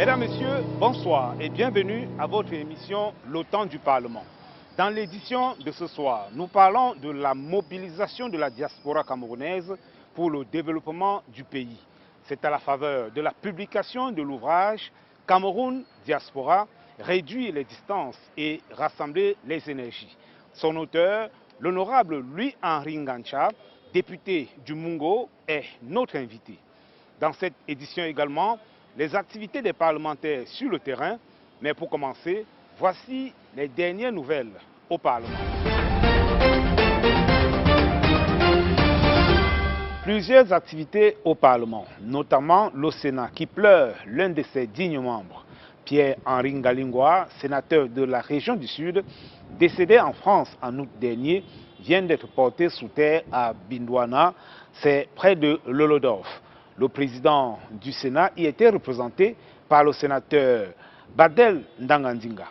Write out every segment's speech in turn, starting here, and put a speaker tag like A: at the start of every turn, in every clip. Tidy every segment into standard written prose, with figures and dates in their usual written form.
A: Mesdames, Messieurs, bonsoir et bienvenue à votre émission Le Temps du Parlement. Dans l'édition de ce soir, nous parlons de la mobilisation de la diaspora camerounaise pour le développement du pays. C'est à la faveur de la publication de l'ouvrage Cameroun Diaspora, réduire les distances et rassembler les énergies. Son auteur, l'honorable Louis-Henri Ngancha, député du Mungo, est notre invité. Dans cette édition également, les activités des parlementaires sur le terrain. Mais pour commencer, voici les dernières nouvelles au Parlement. Plusieurs activités au Parlement, notamment le Sénat qui pleure l'un de ses dignes membres, Pierre-Henri Ngalingwa, sénateur de la région du Sud, décédé en France en août dernier, vient d'être porté sous terre à Bindouana, c'est près de Lolodorf. Le président du Sénat y était représenté par le sénateur Badel Ndangandinga.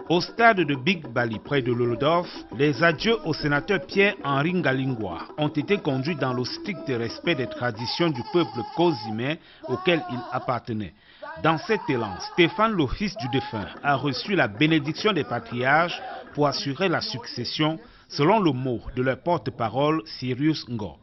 A: Au stade de Big Bali, près de Lolodorf, les adieux au sénateur Pierre-Henri Ngalingwa ont été conduits dans le strict respect des traditions du peuple cozimé auquel il appartenait. Dans cet élan, Stéphane, le fils du défunt, a reçu la bénédiction des patriarches pour assurer la succession, selon le mot de leur porte-parole, Sirius Ngo.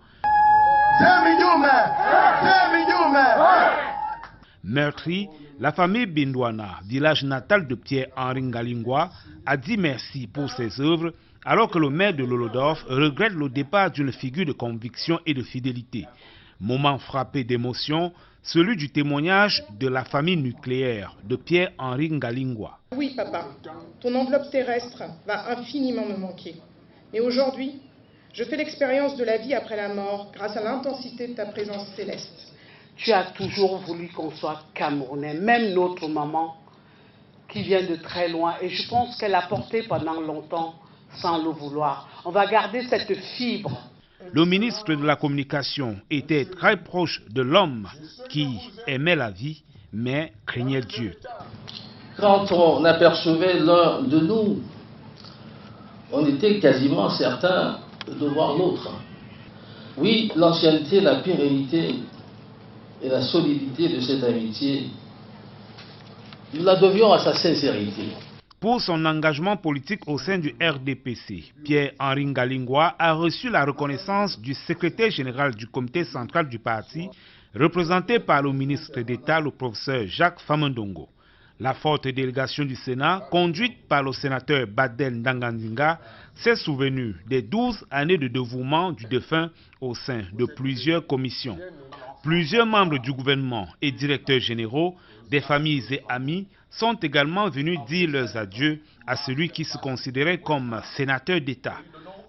A: Meurtri, la famille Bindouana, village natal de Pierre-Henri Ngalingwa, a dit merci pour ses œuvres, alors que le maire de Lolodorf regrette le départ d'une figure de conviction et de fidélité. Moment frappé d'émotion, celui du témoignage de la famille nucléaire de Pierre-Henri Ngalingwa.
B: Oui, papa, ton enveloppe terrestre va infiniment me manquer. Mais aujourd'hui, je fais l'expérience de la vie après la mort grâce à l'intensité de ta présence céleste.
C: Tu as toujours voulu qu'on soit Camerounais, même notre maman qui vient de très loin. Et je pense qu'elle a porté pendant longtemps sans le vouloir. On va garder cette fibre.
A: Le ministre de la Communication était très proche de l'homme qui aimait la vie, mais craignait Dieu.
D: Quand on apercevait l'un de nous, on était quasiment certain de voir l'autre. Oui, l'ancienneté, la pérennité et la solidité de cette amitié, nous la devions à sa sincérité.
A: Pour son engagement politique au sein du RDPC, Pierre-Henri Ngalingwa a reçu la reconnaissance du secrétaire général du comité central du parti, représenté par le ministre d'État, le professeur Jacques Famandongo. La forte délégation du Sénat, conduite par le sénateur Badel Ndangandinga, s'est souvenue des 12 années de dévouement du défunt au sein de plusieurs commissions. Plusieurs membres du gouvernement et directeurs généraux, des familles et amis, sont également venus dire leurs adieux à celui qui se considérait comme sénateur d'État.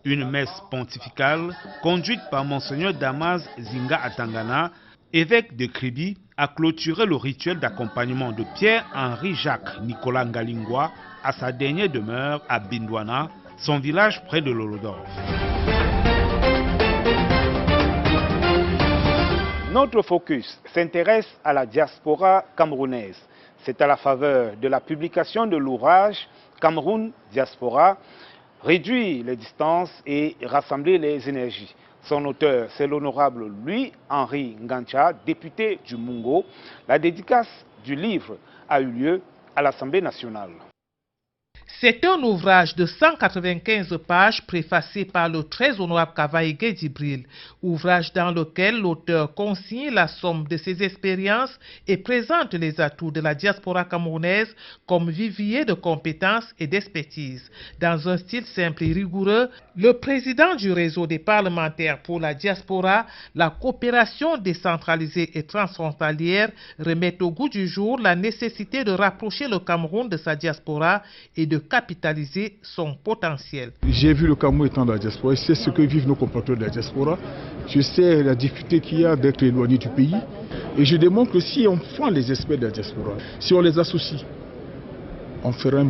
A: Une messe pontificale, conduite par Monseigneur Damas Zinga Atangana, évêque de Kribi, a clôturé le rituel d'accompagnement de Pierre-Henri Jacques Nicolas Ngalingwa à sa dernière demeure à Bindouana, son village près de Lolodorf. Notre focus s'intéresse à la diaspora camerounaise. C'est à la faveur de la publication de l'ouvrage Cameroun Diaspora, réduire les distances et rassembler les énergies. Son auteur, c'est l'honorable Louis-Henri Ngancha, député du Mungo. La dédicace du livre a eu lieu à l'Assemblée nationale.
E: C'est un ouvrage de 195 pages préfacé par le très honorable Kavaïgué Djibril, ouvrage dans lequel l'auteur consigne la somme de ses expériences et présente les atouts de la diaspora camerounaise comme vivier de compétences et d'expertise. Dans un style simple et rigoureux, le président du réseau des parlementaires pour la diaspora, la coopération décentralisée et transfrontalière, remet au goût du jour la nécessité de rapprocher le Cameroun de sa diaspora et de capitaliser son potentiel.
F: J'ai vu le Cameroun étant dans la diaspora, je sais ce que vivent nos compatriotes de la diaspora, je sais la difficulté qu'il y a d'être éloigné du pays, et je démontre que si on prend les experts de la diaspora, si on les associe, on fera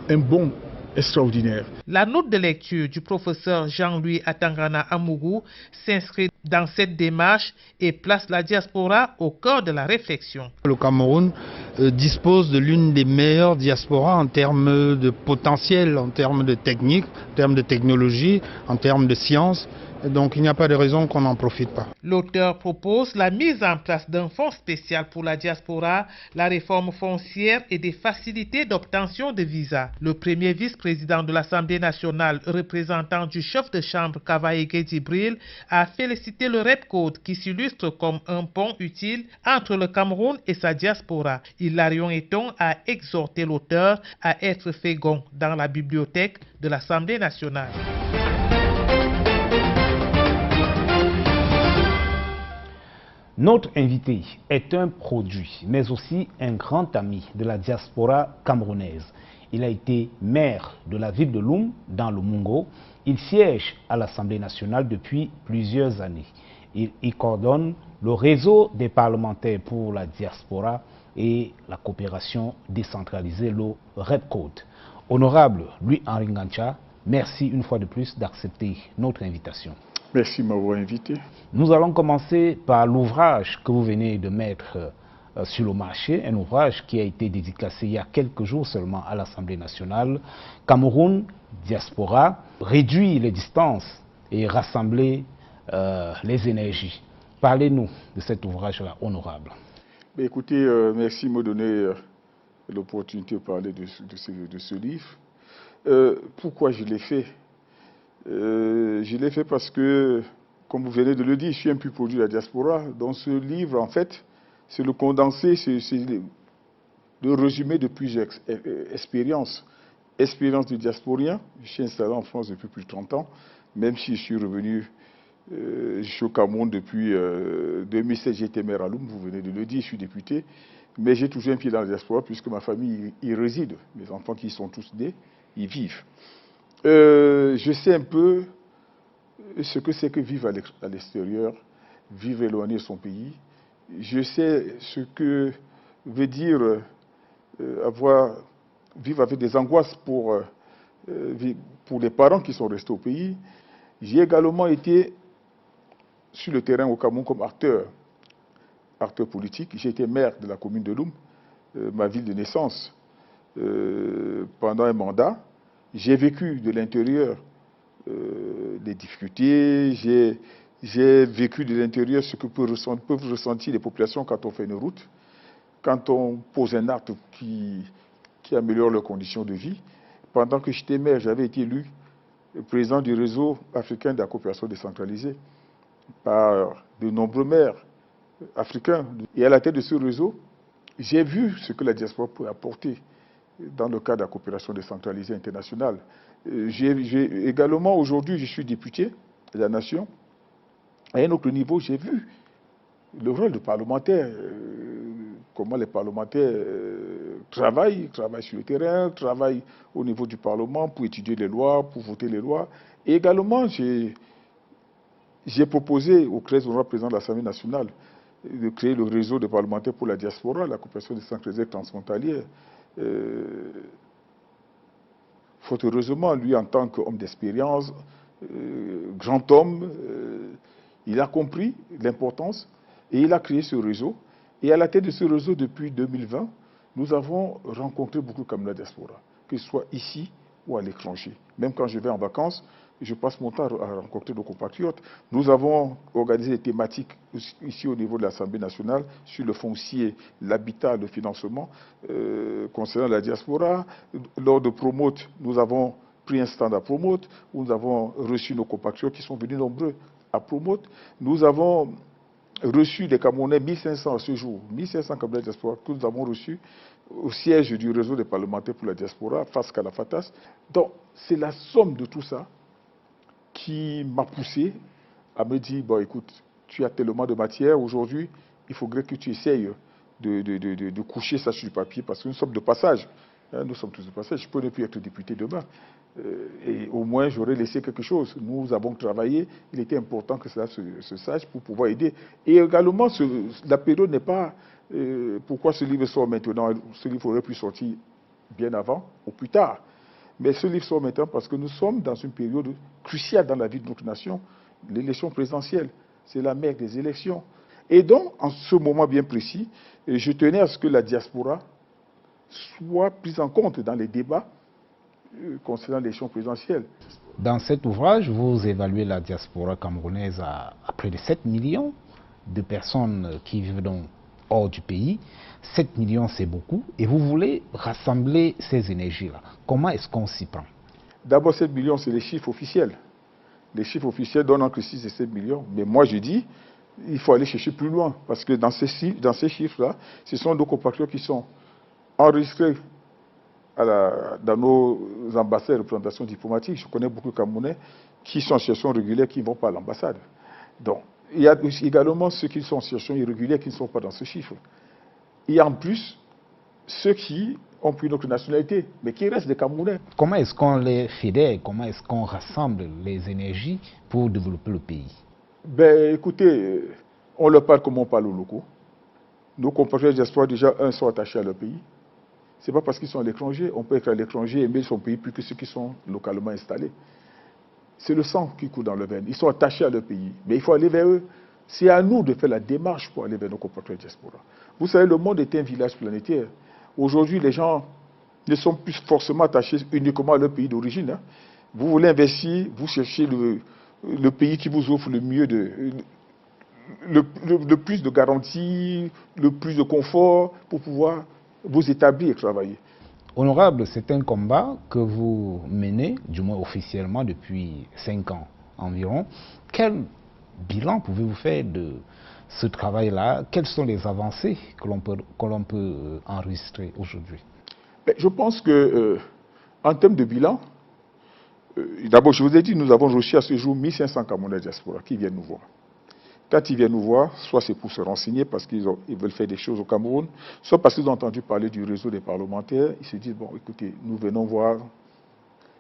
F: un bon extraordinaire.
E: La note de lecture du professeur Jean-Louis Atangana Amougou s'inscrit dans cette démarche et place la diaspora au cœur de la réflexion.
G: Le Cameroun dispose de l'une des meilleures diasporas en termes de potentiel, en termes de technique, en termes de technologie, en termes de sciences. Donc il n'y a pas de raison qu'on n'en profite pas.
E: L'auteur propose la mise en place d'un fonds spécial pour la diaspora, la réforme foncière et des facilités d'obtention de visas. Le premier vice-président de l'Assemblée nationale, représentant du chef de chambre Kavaïgué Djibril, a félicité le REPCODE qui s'illustre comme un pont utile entre le Cameroun et sa diaspora. Hilarion Eton a exhorté l'auteur à être fécond dans la bibliothèque de l'Assemblée nationale.
A: Notre invité est un produit, mais aussi un grand ami de la diaspora camerounaise. Il a été maire de la ville de Loum, dans le Mungo. Il siège à l'Assemblée nationale depuis plusieurs années. Il y coordonne le réseau des parlementaires pour la diaspora et la coopération décentralisée, le REPCODE. Honorable Louis-Henri Ngancha, merci une fois de plus d'accepter notre invitation.
F: Merci de m'avoir invité.
A: Nous allons commencer par l'ouvrage que vous venez de mettre sur le marché, un ouvrage qui a été dédicacé il y a quelques jours seulement à l'Assemblée nationale, Cameroun, diaspora, réduire les distances et rassembler les énergies. Parlez-nous de cet ouvrage-là, honorable.
F: Écoutez, merci de me donner l'opportunité de parler de ce livre. Pourquoi je l'ai fait? Je l'ai fait parce que, comme vous venez de le dire, je suis un pur produit de la diaspora. Dans ce livre, en fait, c'est le condensé, c'est le résumé de plusieurs expériences. Expérience de diasporien, je suis installé en France depuis plus de 30 ans, même si je suis revenu, je suis au Cameroun depuis 2016, j'ai été maire à Loum, vous venez de le dire, je suis député, mais j'ai toujours un pied dans la diaspora puisque ma famille y réside, mes enfants qui y sont tous nés, y vivent. Je sais un peu ce que c'est que vivre à l'extérieur, vivre éloigné de son pays. Je sais ce que veut dire vivre avec des angoisses pour les parents qui sont restés au pays. J'ai également été sur le terrain au Cameroun comme acteur politique. J'ai été maire de la commune de Loum, ma ville de naissance, pendant un mandat. J'ai vécu de l'intérieur des difficultés, j'ai vécu de l'intérieur ce que peuvent ressentir les populations quand on fait une route, quand on pose un acte qui améliore leurs conditions de vie. Pendant que j'étais maire, j'avais été élu président du réseau africain de la coopération décentralisée par de nombreux maires africains. Et à la tête de ce réseau, j'ai vu ce que la diaspora peut apporter dans le cadre de la coopération décentralisée internationale. Également, aujourd'hui, je suis député de la Nation. À un autre niveau, j'ai vu le rôle de parlementaire, comment les parlementaires travaillent sur le terrain, travaillent au niveau du Parlement pour étudier les lois, pour voter les lois. Et également, j'ai proposé au 13 honorable président de l'Assemblée nationale de créer le réseau des parlementaires pour la diaspora, la coopération décentralisée transfrontalière. Fort heureusement, lui, en tant qu'homme d'expérience, grand homme, il a compris l'importance et il a créé ce réseau. Et à la tête de ce réseau, depuis 2020, nous avons rencontré beaucoup comme la diaspora, que ce soit ici ou à l'étranger. Même quand je vais en vacances, je passe mon temps à rencontrer nos compatriotes. Nous avons organisé des thématiques ici au niveau de l'Assemblée nationale sur le foncier, l'habitat, le financement concernant la diaspora. Lors de Promote, nous avons pris un stand à Promote où nous avons reçu nos compatriotes qui sont venus nombreux à Promote. Nous avons reçu des Camerounais, 1500 à ce jour, 1500 Camerounais de diaspora que nous avons reçus au siège du réseau des parlementaires pour la diaspora, face Calafatas. Donc, c'est la somme de tout ça qui m'a poussé à me dire, bon, écoute, tu as tellement de matière aujourd'hui, il faudrait que tu essayes de coucher ça sur le papier, parce que nous sommes de passage. Hein, nous sommes tous de passage. Je peux ne plus être député demain. Et au moins, j'aurais laissé quelque chose. Nous avons travaillé. Il était important que cela se sache pour pouvoir aider. Et également, la période n'est pas... pourquoi ce livre sort maintenant? Ce livre aurait pu sortir bien avant ou plus tard. Mais ce livre sort maintenant parce que nous sommes dans une période cruciale dans la vie de notre nation, l'élection présidentielle. C'est la mère des élections. Et donc, en ce moment bien précis, je tenais à ce que la diaspora soit prise en compte dans les débats concernant l'élection présidentielle.
H: Dans cet ouvrage, vous évaluez la diaspora camerounaise à près de 7 millions de personnes qui vivent donc hors du pays. 7 millions, c'est beaucoup. Et vous voulez rassembler ces énergies-là. Comment est-ce qu'on s'y prend?
F: D'abord, 7 millions, c'est les chiffres officiels. Les chiffres officiels donnent entre 6 et 7 millions. Mais moi, je dis, il faut aller chercher plus loin. Parce que dans ces chiffres-là, ce sont nos compatriotes qui sont enregistrés dans nos ambassades et représentations diplomatiques. Je connais beaucoup de Camerounais qui sont en situation régulière qui ne vont pas à l'ambassade. Donc, il y a également ceux qui sont en situation irrégulière qui ne sont pas dans ce chiffre. Il y a en plus ceux qui ont pris notre nationalité, mais qui restent des Camerounais.
H: Comment est-ce qu'on les fédère? Comment est-ce qu'on rassemble les énergies pour développer le pays?
F: Ben, écoutez, on leur parle comme on parle aux locaux. Nos compatriotes diaspora, déjà, sont attachés à leur pays. Ce n'est pas parce qu'ils sont à l'étranger. On peut être à l'étranger et aimer son pays plus que ceux qui sont localement installés. C'est le sang qui coule dans leur veine. Ils sont attachés à leur pays. Mais il faut aller vers eux. C'est à nous de faire la démarche pour aller vers nos compatriotes diaspora. Vous savez, le monde est un village planétaire. Aujourd'hui, les gens ne sont plus forcément attachés uniquement à leur pays d'origine. Hein. Vous voulez investir, vous cherchez le pays qui vous offre le mieux, le plus de garanties, le plus de confort pour pouvoir vous établir et travailler.
H: Honorable, c'est un combat que vous menez, du moins officiellement, depuis 5 ans environ. Quel bilan pouvez-vous faire de ce travail-là? Quelles sont les avancées que l'on peut enregistrer aujourd'hui?
F: Je pense que, en termes de bilan, d'abord, je vous ai dit, nous avons reçu à ce jour 1500 Camerounais diaspora qui viennent nous voir. Quand ils viennent nous voir, soit c'est pour se renseigner parce qu'ils veulent faire des choses au Cameroun, soit parce qu'ils ont entendu parler du réseau des parlementaires. Ils se disent, bon, écoutez, nous venons voir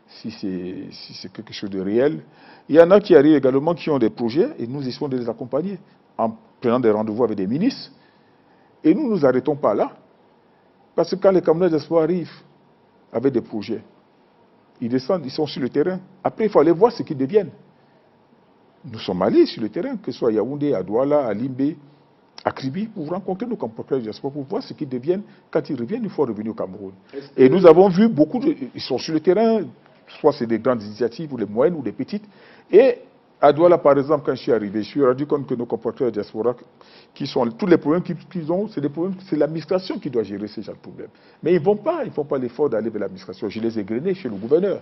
F: si c'est quelque chose de réel. Il y en a qui arrivent également qui ont des projets et nous essayons de les accompagner en prenant des rendez-vous avec des ministres. Et nous ne nous arrêtons pas là. Parce que quand les Camerounais diaspora arrivent avec des projets, ils descendent, ils sont sur le terrain. Après, il faut aller voir ce qu'ils deviennent. Nous sommes allés sur le terrain, que ce soit à Yaoundé, à Douala, à Limbé, à Kribi, pour rencontrer nos compatriotes diaspora, pour voir ce qu'ils deviennent. Quand ils reviennent, il faut revenir au Cameroun. Et nous avons vu beaucoup ils sont sur le terrain, soit c'est des grandes initiatives, ou des moyennes, ou des petites. Et à Douala, par exemple, quand je suis arrivé, je suis rendu compte que nos compatriotes diaspora, tous les problèmes qu'ils ont, c'est l'administration qui doit gérer ces genre de problèmes. Mais ils ne font pas l'effort d'aller vers l'administration. Je les ai grainés chez le gouverneur.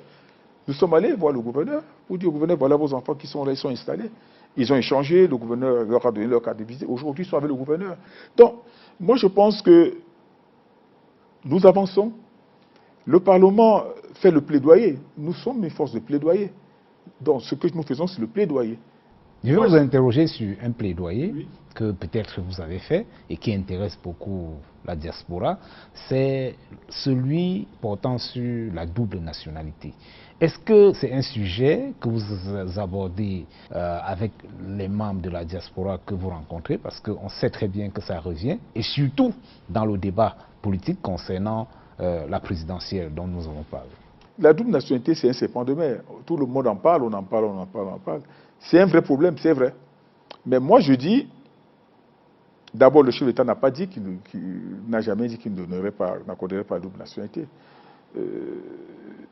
F: Nous sommes allés voir le gouverneur pour dire au gouverneur, voilà vos enfants qui sont là, ils sont installés. Ils ont échangé, le gouverneur leur a donné leur carte de visite. Aujourd'hui, ils sont avec le gouverneur. Donc, moi je pense que nous avançons. Le Parlement fait le plaidoyer. Nous sommes une force de plaidoyer. Donc, ce que nous faisons, c'est le plaidoyer.
H: Je vais vous interroger sur un plaidoyer
F: oui,
H: que peut-être vous avez fait et qui intéresse beaucoup la diaspora. C'est celui portant sur la double nationalité. Est-ce que c'est un sujet que vous abordez avec les membres de la diaspora que vous rencontrez? Parce qu'on sait très bien que ça revient, et surtout dans le débat politique concernant la présidentielle dont nous avons parlé.
F: La double nationalité, c'est un serpent de mer. Tout le monde en parle, on en parle, on en parle, on en parle. C'est un vrai problème, c'est vrai. Mais moi, je dis, d'abord, le chef d'État n'a pas dit n'a jamais dit qu'il n'accorderait pas la double nationalité.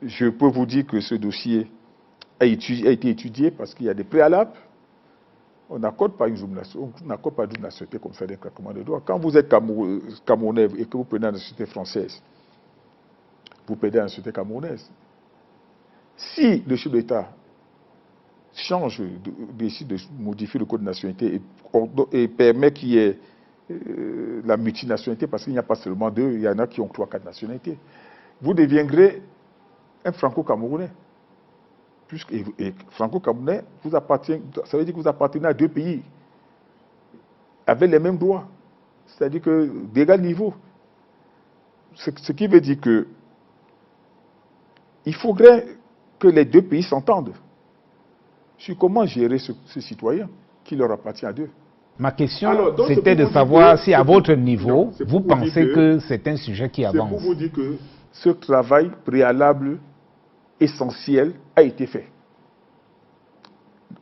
F: Je peux vous dire que ce dossier a été étudié parce qu'il y a des préalables. On n'accorde pas une double nationalité comme ça d'un claquement de doigts. Quand vous êtes Camerounais et que vous prenez la nationalité française, vous perdez la nationalité camerounaise. Si le chef d'État décide de modifier le code de nationalité et permet qu'il y ait la multinationalité, parce qu'il n'y a pas seulement deux, il y en a qui ont 3-4 nationalités, vous deviendrez un franco-camerounais. Et franco-camerounais, ça veut dire que vous appartenez à 2 pays avec les mêmes droits, c'est-à-dire que d'égal niveau. Ce qui veut dire que il faudrait que les 2 pays s'entendent sur comment gérer ce citoyen qui leur appartient à 2.
H: Ma question, c'était de savoir si à votre niveau, vous pensez que c'est un sujet qui avance.
F: C'est pour vous dire que ce travail préalable essentiel a été fait.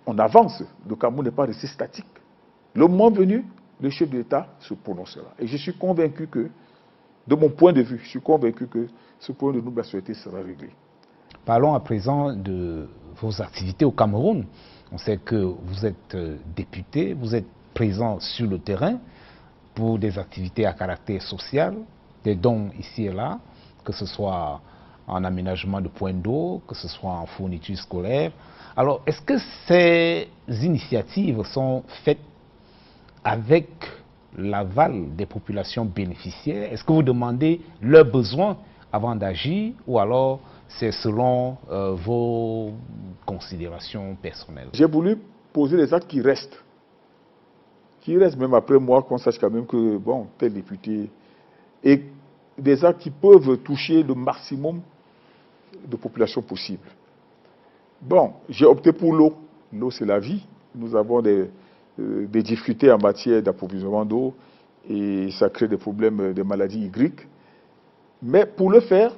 F: On avance. Le Cameroun n'est pas resté statique. Le moment venu, le chef de l'État se prononcera. Et je suis convaincu que, de mon point de vue, je suis convaincu que ce point de double nationalité sera réglé.
H: Parlons à présent de vos activités au Cameroun. On sait que vous êtes député, vous êtes présent sur le terrain pour des activités à caractère social, des dons ici et là, que ce soit en aménagement de points d'eau, que ce soit en fourniture scolaire. Alors, est-ce que ces initiatives sont faites avec l'aval des populations bénéficiaires? Est-ce que vous demandez leurs besoins avant d'agir, ou alors c'est selon vos considérations personnelles?
F: J'ai voulu poser les actes qui restent même après moi, qu'on sache quand même que, bon, tel député, et des actes qui peuvent toucher le maximum de population possible. Bon, j'ai opté pour l'eau. L'eau, c'est la vie. Nous avons des difficultés en matière d'approvisionnement d'eau et ça crée des problèmes de maladies hydriques. Mais pour le faire,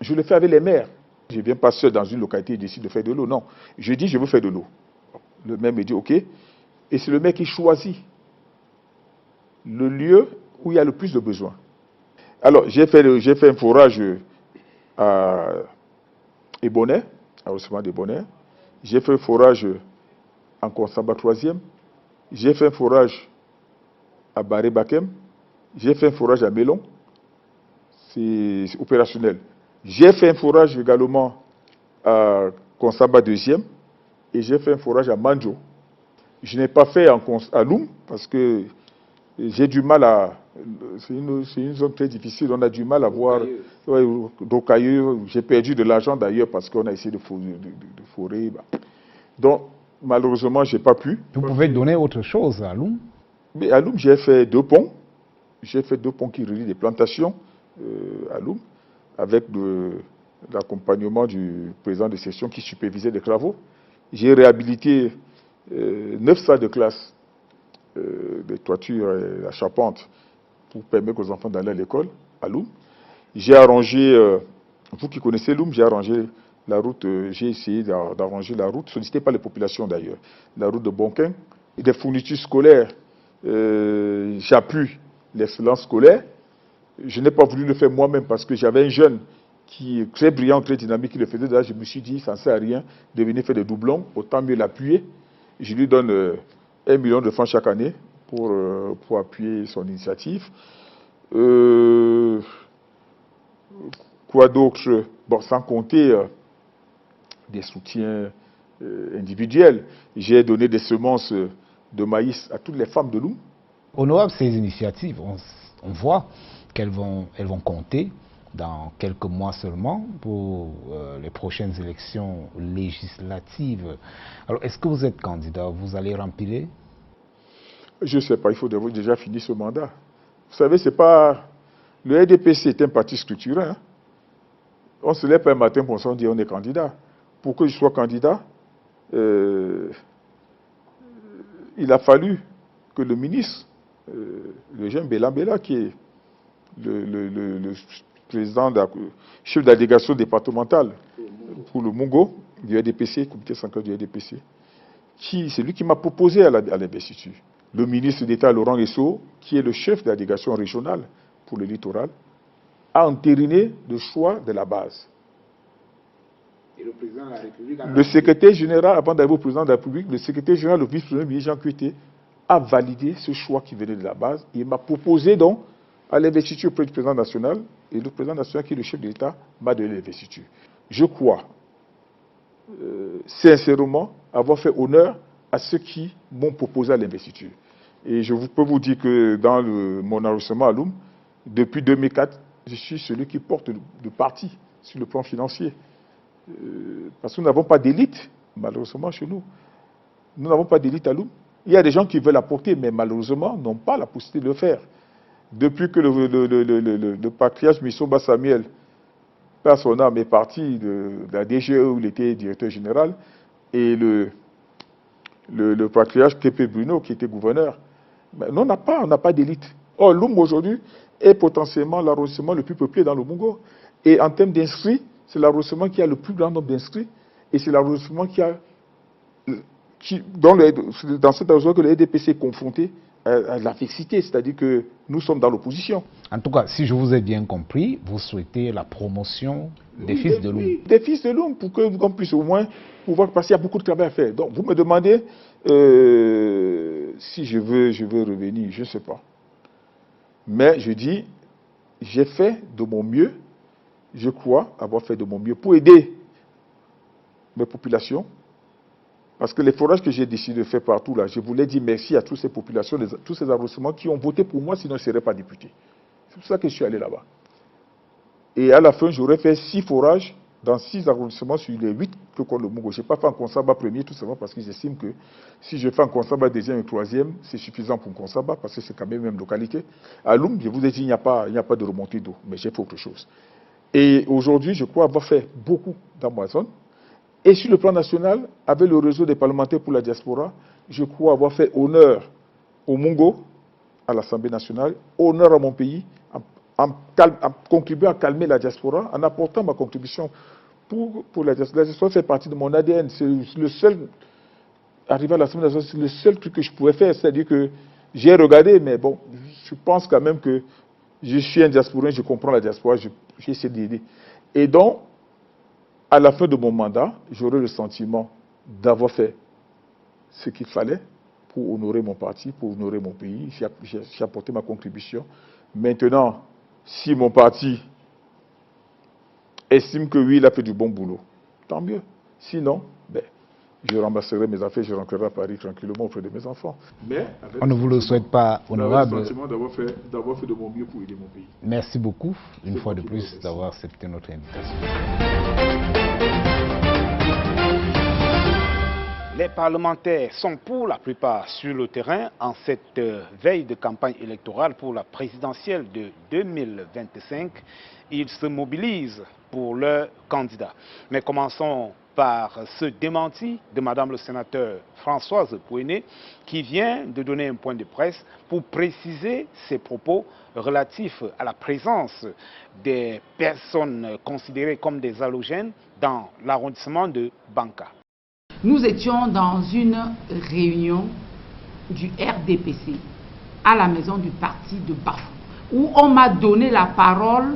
F: je le fais avec les maires. Je ne viens pas seul dans une localité et décide de faire de l'eau. Non, je dis je veux faire de l'eau. Le maire me dit OK. Et c'est le maire qui choisit le lieu où il y a le plus de besoins. Alors, j'ai fait un forage à Ebonnet, arrondissement d'Ebonnet. J'ai fait un forage en Konsamba 3e. J'ai fait un forage à Baré-Bakem. J'ai fait un forage à Mélon. C'est opérationnel. J'ai fait un forage également à Konsamba 2e. Et j'ai fait un forage à Manjo. Je n'ai pas fait à Loum parce que j'ai du mal à... C'est une zone très difficile, on a du mal à voir... D'Ocailleux, j'ai perdu de l'argent d'ailleurs parce qu'on a essayé de forer. Donc, malheureusement, je n'ai pas pu.
H: Vous pouvez donner autre chose à Loum?
F: Mais à Loum, j'ai fait 2 ponts. J'ai fait 2 ponts qui relient des plantations à Loum, avec l'accompagnement du président de section qui supervisait les travaux. J'ai réhabilité 9 salles de classe, des toitures et la charpente pour permettre aux enfants d'aller à l'école à Loum. J'ai arrangé, vous qui connaissez Loum, j'ai arrangé la route, j'ai essayé d'arranger la route, sollicité par les populations d'ailleurs, la route de Bonquin. Et des fournitures scolaires, j'appuie l'excellence scolaire. Je n'ai pas voulu le faire moi-même parce que j'avais un jeune qui est très brillant, très dynamique, qui le faisait. Là, je me suis dit, ça ne sert à rien de venir faire des doublons, autant mieux l'appuyer. Je lui donne 1 million de francs chaque année pour appuyer son initiative. Quoi d'autre? Bon, sans compter des soutiens individuels. J'ai donné des semences de maïs à toutes les femmes de Loum.
H: Honorable, ces initiatives, on voit qu'elles vont compter dans quelques mois seulement pour les prochaines élections législatives. Alors, est-ce que vous êtes candidat? Vous allez remplir?
F: Je ne sais pas, il faut déjà finir ce mandat. Vous savez, c'est pas... Le RDPC est un parti structuré. Hein? On se lève pas un matin pour se dire on est candidat. Pour que je sois candidat, il a fallu que le ministre, le jeune Bela, qui est le président, chef de la délégation départementale pour le Mongo du RDPC, comité central du RDPC, c'est lui qui m'a proposé à l'investiture. Le ministre d'État Laurent Guesso, qui est le chef de la délégation régionale pour le littoral, a entériné le choix de la base. Et le président de la République le secrétaire général, avant d'arriver au président de la République, le secrétaire général, le vice-premier ministre Jean Kuité, a validé ce choix qui venait de la base. Il m'a proposé donc à l'investiture auprès du président national, et le président national, qui est le chef de l'État, m'a donné l'investiture. Je crois sincèrement avoir fait honneur à ceux qui m'ont proposé à l'investiture. Et je peux vous dire que dans mon arrondissement à Loum, depuis 2004, je suis celui qui porte le parti sur le plan financier. Parce que nous n'avons pas d'élite, malheureusement, chez nous. Nous n'avons pas d'élite à Loum. Il y a des gens qui veulent apporter, mais malheureusement, n'ont pas la possibilité de le faire. Depuis que le patriarche Missomba Samuel, par son âme, est parti de la DGE où il était directeur général, et le patriarche Kepe Bruno, qui était gouverneur, ben, on n'a pas d'élite. Or, Loum, aujourd'hui, est potentiellement l'arrondissement le plus peuplé dans le Mongo. Et en termes d'inscrits, c'est l'arrondissement qui a le plus grand nombre d'inscrits, et c'est l'arrondissement dans cet arrondissement que le RDPC est confronté la fixité, c'est-à-dire que nous sommes dans l'opposition.
H: En tout cas, si je vous ai bien compris, vous souhaitez la promotion des fils de Loum.
F: Oui, des fils de Loum, pour qu'on puisse au moins pouvoir, parce qu'il y a beaucoup de travail à faire. Donc, vous me demandez si je veux revenir, je ne sais pas. Mais je dis, j'ai fait de mon mieux, je crois avoir fait de mon mieux pour aider mes populations. Parce que les forages que j'ai décidé de faire partout, là, je voulais dire merci à toutes ces populations, tous ces arrondissements qui ont voté pour moi, sinon je ne serais pas député. C'est pour ça que je suis allé là-bas. Et à la fin, j'aurais fait 6 forages dans 6 arrondissements sur les 8 que compte le Mungo. Je n'ai pas fait un Konsaba premier, tout simplement parce que j'estime que si je fais un Konsaba deuxième et troisième, c'est suffisant pour un Konsaba, parce que c'est quand même la même localité. À Loum, je vous ai dit, il n'y a pas de remontée d'eau, mais j'ai fait autre chose. Et aujourd'hui, je crois avoir fait beaucoup dans ma zone. Et sur le plan national, avec le réseau des parlementaires pour la diaspora, je crois avoir fait honneur au Mungo, à l'Assemblée nationale, honneur à mon pays, en contribuant à calmer la diaspora, en apportant ma contribution pour la diaspora. La diaspora fait partie de mon ADN. C'est le seul, arrivé à l'Assemblée nationale, c'est le seul truc que je pouvais faire. C'est-à-dire que j'ai regardé, mais bon, je pense quand même que je suis un diasporain, je comprends la diaspora, j'ai essayé d'aider. Et donc, à la fin de mon mandat, j'aurai le sentiment d'avoir fait ce qu'il fallait pour honorer mon parti, pour honorer mon pays. J'ai apporté ma contribution. Maintenant, si mon parti estime que oui, il a fait du bon boulot, tant mieux. Sinon, ben, je ramasserai mes affaires, je rentrerai à Paris tranquillement auprès de mes enfants. Mais
H: on ne vous le souhaite pas, honorable.
F: J'ai le sentiment d'avoir fait de mon mieux pour aider mon pays.
H: Merci beaucoup, une fois de plus, d'avoir accepté notre invitation.
A: Les parlementaires sont pour la plupart sur le terrain en cette veille de campagne électorale pour la présidentielle de 2025. Ils se mobilisent pour leur candidat. Mais commençons par ce démenti de Madame le sénateur Françoise Pouéné, qui vient de donner un point de presse pour préciser ses propos relatifs à la présence des personnes considérées comme des halogènes dans l'arrondissement de Banka.
I: Nous étions dans une réunion du RDPC à la maison du parti de Bafou, où on m'a donné la parole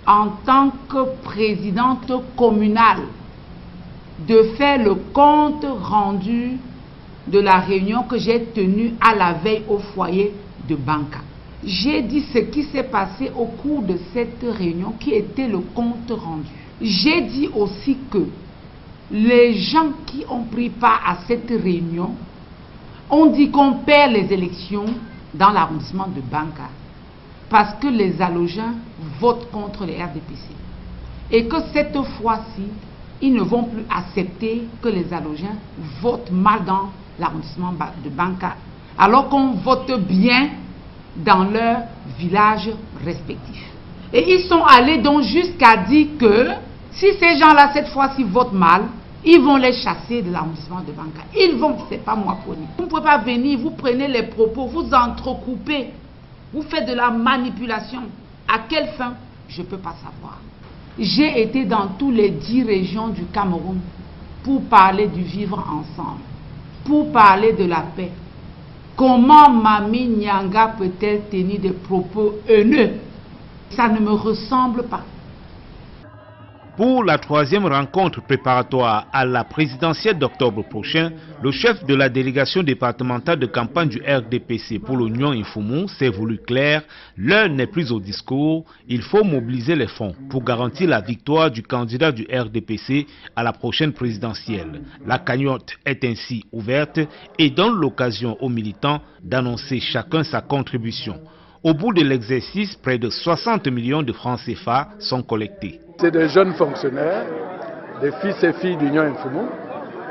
I: en tant que présidente communale de faire le compte rendu de la réunion que j'ai tenue à la veille au foyer de Banka. J'ai dit ce qui s'est passé au cours de cette réunion qui était le compte rendu. J'ai dit aussi que les gens qui ont pris part à cette réunion ont dit qu'on perd les élections dans l'arrondissement de Banka parce que les halogènes votent contre les RDPC et que cette fois-ci, ils ne vont plus accepter que les halogènes votent mal dans l'arrondissement de Banka alors qu'on vote bien dans leurs villages respectifs. Et ils sont allés donc jusqu'à dire que si ces gens-là, cette fois-ci, votent mal, ils vont les chasser de l'arrondissement de Banka. Ils vont, c'est pas moi pour dire. Vous ne pouvez pas venir, vous prenez les propos, vous entrecoupez, vous faites de la manipulation. À quelle fin? Je ne peux pas savoir. J'ai été dans toutes les 10 régions du Cameroun pour parler du vivre ensemble, pour parler de la paix. Comment Mami Nyanga peut-elle tenir des propos haineux? Ça ne me ressemble pas.
A: Pour la 3e rencontre préparatoire à la présidentielle d'octobre prochain, le chef de la délégation départementale de campagne du RDPC pour l'Union Infoumou s'est voulu clair. L'heure n'est plus au discours, il faut mobiliser les fonds pour garantir la victoire du candidat du RDPC à la prochaine présidentielle. La cagnotte est ainsi ouverte et donne l'occasion aux militants d'annoncer chacun sa contribution. Au bout de l'exercice, près de 60 millions de francs CFA sont collectés.
J: C'est des jeunes fonctionnaires, des fils et filles d'Union Infoumou,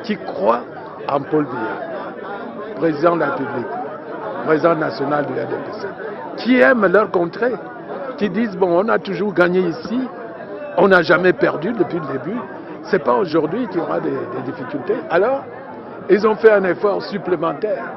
J: qui croient en Paul Biya, président de la République, président national du RDPC, qui aiment leur contrée, qui disent bon, on a toujours gagné ici, on n'a jamais perdu depuis le début, c'est pas aujourd'hui qu'il y aura des difficultés. Alors, ils ont fait un effort supplémentaire.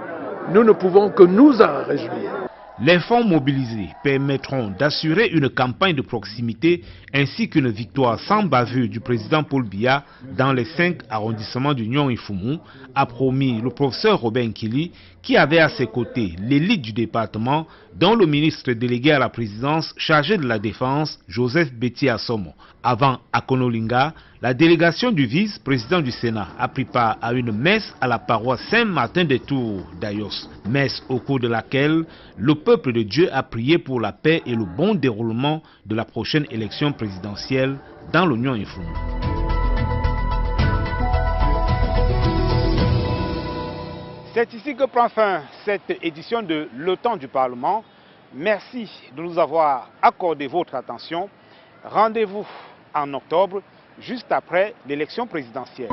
J: Nous ne pouvons que nous en réjouir.
A: Les fonds mobilisés permettront d'assurer une campagne de proximité ainsi qu'une victoire sans bavure du président Paul Biya dans les 5 arrondissements du Nyong-Ifumou, a promis le professeur Robin Kili, qui avait à ses côtés l'élite du département, dont le ministre délégué à la présidence chargé de la défense, Joseph Betty Assomo. Avant à Konolinga, la délégation du vice-président du Sénat a pris part à une messe à la paroisse Saint-Martin des Tours d'Ayos, messe au cours de laquelle le peuple de Dieu a prié pour la paix et le bon déroulement de la prochaine élection présidentielle dans le Nyong-Ifumou. C'est ici que prend fin cette édition de Le Temps du Parlement. Merci de nous avoir accordé votre attention. Rendez-vous en octobre, juste après l'élection présidentielle.